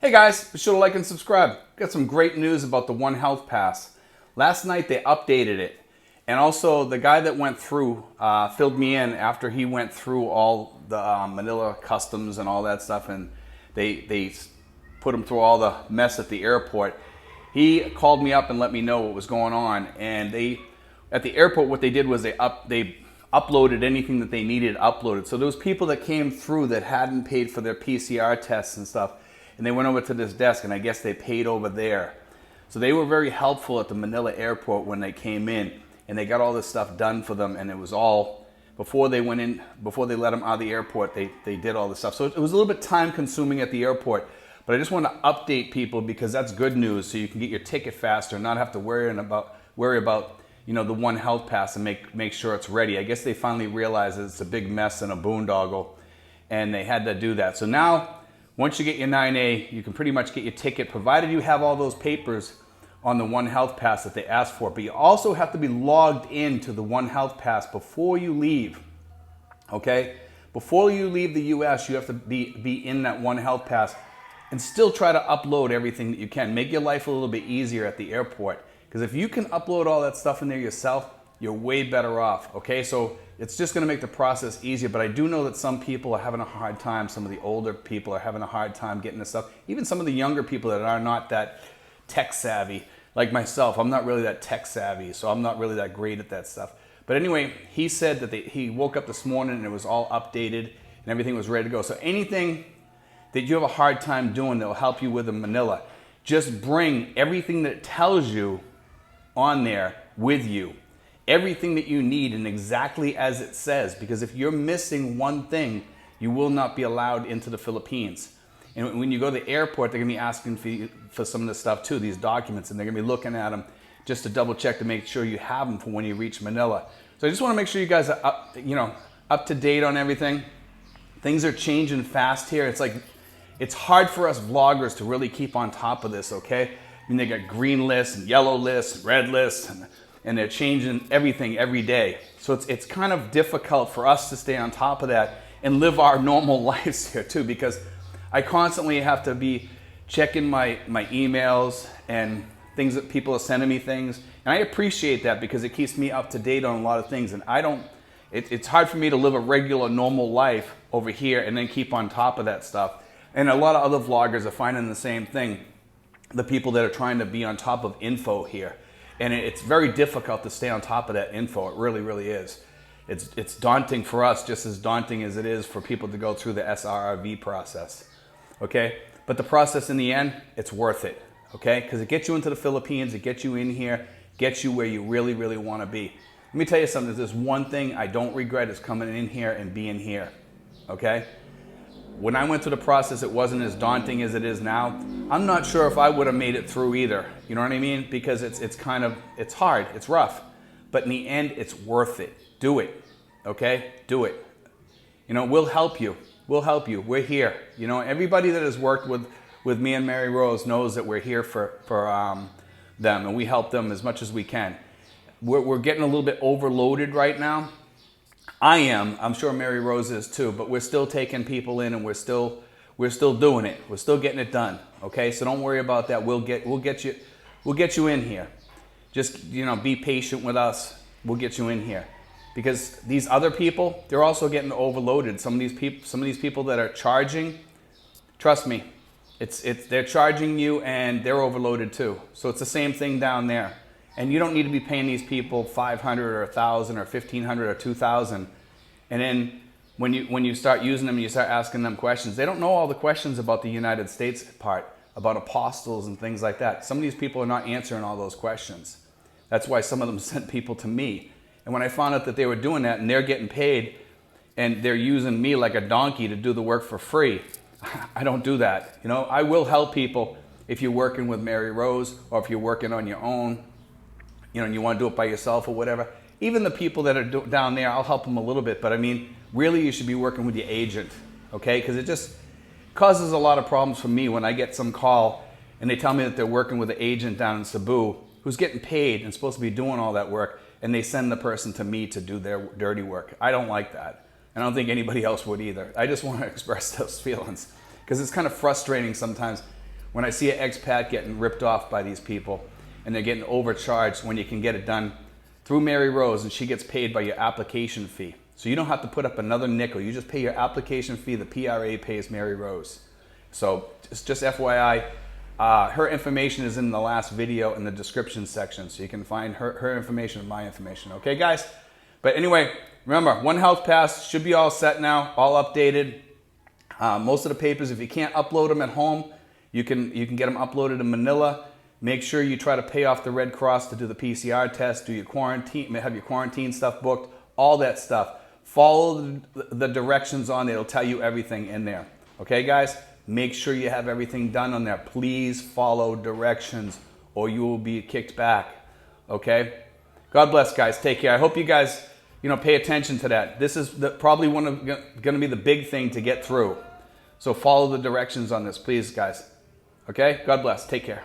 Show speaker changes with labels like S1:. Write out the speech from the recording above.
S1: Hey guys, be sure to like and subscribe. Got some great news about the One Health Pass. Last night they updated it. And also the guy that went through, filled me in after he went through all the Manila customs and all that stuff, and they put him through all the mess at the airport. He called me up and let me know what was going on. And at the airport, what they did was they uploaded anything that they needed uploaded. So there was people that came through that hadn't paid for their PCR tests and stuff, and they went over to this desk, and I guess they paid over there. So they were very helpful at the Manila airport when they came in, and they got all this stuff done for them, and it was all, before they went in, before they let them out of the airport, they did all this stuff. So it was a little bit time consuming at the airport, but I just want to update people because that's good news, so you can get your ticket faster and not have to worry about the One Health Pass and make sure it's ready. I guess they finally realized that it's a big mess and a boondoggle, and they had to do that. So now, once you get your 9A, you can pretty much get your ticket, provided you have all those papers on the One Health Pass that they asked for. But you also have to be logged into the One Health Pass before you leave, okay? Before you leave the US, you have to be in that One Health Pass and still try to upload everything that you can. Make your life a little bit easier at the airport. Because if you can upload all that stuff in there yourself, you're way better off, okay? So it's just gonna make the process easier, but I do know that some people are having a hard time. Some of the older people are having a hard time getting this stuff. Even some of the younger people that are not that tech savvy, like myself. I'm not really that tech savvy, so I'm not really that great at that stuff. But anyway, he said that he woke up this morning and it was all updated and everything was ready to go. So anything that you have a hard time doing that will help you with the Manila, just bring everything that it tells you on there with you. Everything that you need and exactly as it says, because if you're missing one thing, you will not be allowed into the Philippines. And when you go to the airport, they're gonna be asking for some of this stuff too, these documents, and they're gonna be looking at them just to double check to make sure you have them for when you reach Manila. So I just wanna make sure you guys are up to date on everything. Things are changing fast here. It's hard for us vloggers to really keep on top of this, okay? I mean, they got green lists and yellow lists and red lists, and they're changing everything every day. So it's kind of difficult for us to stay on top of that and live our normal lives here too, because I constantly have to be checking my emails and things that people are sending me things. And I appreciate that because it keeps me up to date on a lot of things. And it's hard for me to live a regular, normal life over here and then keep on top of that stuff. And a lot of other vloggers are finding the same thing. The people that are trying to be on top of info here. And it's very difficult to stay on top of that info. It really, really is. It's daunting for us, just as daunting as it is for people to go through the SRRV process, okay? But the process in the end, it's worth it, okay? Because it gets you into the Philippines, it gets you in here, gets you where you really, really want to be. Let me tell you something, there's one thing I don't regret is coming in here and being here, okay? When I went through the process, it wasn't as daunting as it is now. I'm not sure if I would have made it through either. You know what I mean? Because it's hard, it's rough. But in the end, it's worth it. Do it, okay? Do it. We'll help you. We'll help you. We're here. Everybody that has worked with me and Mary Rose knows that we're here for them, and we help them as much as we can. We're getting a little bit overloaded right now. I'm sure Mary Rose is too, but we're still taking people in and we're still doing it. We're still getting it done. Okay, so don't worry about that. We'll get you in here. Just be patient with us. We'll get you in here. Because these other people, they're also getting overloaded. Some of these people that are charging, trust me, they're charging you and they're overloaded too. So it's the same thing down there. And you don't need to be paying these people $500 or $1,000 or $1,500 or $2,000. And then when you start using them and you start asking them questions, they don't know all the questions about the United States part, about apostles and things like that. Some of these people are not answering all those questions. That's why some of them sent people to me. And when I found out that they were doing that and they're getting paid and they're using me like a donkey to do the work for free, I don't do that. I will help people if you're working with Mary Rose or if you're working on your own. And you want to do it by yourself or whatever. Even the people that are down there, I'll help them a little bit. But I mean, really you should be working with your agent, okay? Because it just causes a lot of problems for me when I get some call and they tell me that they're working with an agent down in Cebu who's getting paid and supposed to be doing all that work, and they send the person to me to do their dirty work. I don't like that. I don't think anybody else would either. I just want to express those feelings because it's kind of frustrating sometimes when I see an expat getting ripped off by these people and they're getting overcharged when you can get it done through Mary Rose, and she gets paid by your application fee. So you don't have to put up another nickel. You just pay your application fee. The PRA pays Mary Rose. So just FYI, her information is in the last video in the description section. So you can find her information and my information. Okay, guys? But anyway, remember, One Health Pass should be all set now, all updated. Most of the papers, if you can't upload them at home, you can get them uploaded in Manila. Make sure you try to pay off the Red Cross to do the PCR test, do your quarantine, have your quarantine stuff booked, all that stuff. Follow the directions on there. It'll tell you everything in there. Okay, guys? Make sure you have everything done on there. Please follow directions or you will be kicked back. Okay? God bless, guys. Take care. I hope you guys, pay attention to that. This is probably going to be the big thing to get through. So follow the directions on this, please, guys. Okay? God bless. Take care.